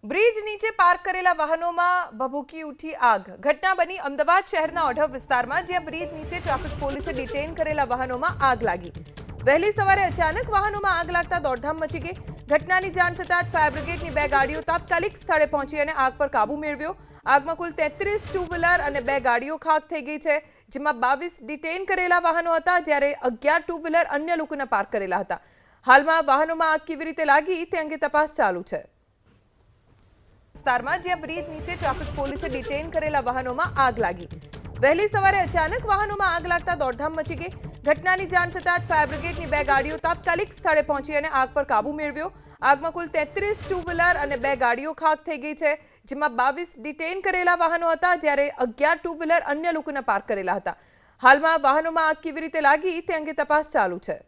Bridge નીચે park કરેલા વાહનોમાં ભભૂકી ઉઠી આગ. ઘટના બની અમદાવાદ શહેરના ઓઢવ વિસ્તારમાં, જ્યાં બ્રિજ નીચે ટ્રાફિક પોલીસે ડિટેઇન કરેલા વાહનોમાં આગ લાગી. વહેલી સવારે અચાનક વાહનોમાં આગ લાગતા દોડધામ મચી ગઈ. ઘટનાની જાણ થતાં જ ફાયર બ્રિગેડની 2 ગાડીઓ તાત્કાલિક સ્થળે પહોંચી અને આગ પર કાબુ મેળવ્યો. આગમાં કુલ 33 ટુ વ્હીલર અને 2 ગાડીઓ ખાક થઈ ગઈ છે, જેમાં 22 ડિટેઇન કરેલા વાહનો હતા, જ્યારે 11 ટુ વ્હીલર અન્ય લોકોને પાર્ક કરેલા હતા. હાલમાં વાહનોમાં આગ કેવી રીતે લાગી તે અંગે તપાસ ચાલુ છે. વિસ્તારમાં, જ્યાં બ્રિજ નીચે ટ્રાફિક પોલીસે ડિટેઇન કરેલા વાહનોમાં આગ લાગી. વહેલી સવારે અચાનક વાહનોમાં આગ લાગતા દોડધામ મચી ગઈ. ઘટનાની જાણ થતાં જ ફાયર બ્રિગેડની 2 ગાડીઓ તાત્કાલિક સ્થળે પહોંચી અને આગ પર કાબુ મેળવ્યો. આગમાં કુલ 33 ટુ વ્હીલર અને 2 ગાડીઓ ખાક થઈ ગઈ છે, જેમાં 22 ડિટેઇન કરેલા વાહનો હતા, જ્યારે 11 ટુ વ્હીલર અન્ય લોકોને પાર્ક કરેલા હતા. હાલમાં વાહનોમાં આગ કેવી રીતે લાગી તે અંગે તપાસ ચાલુ છે.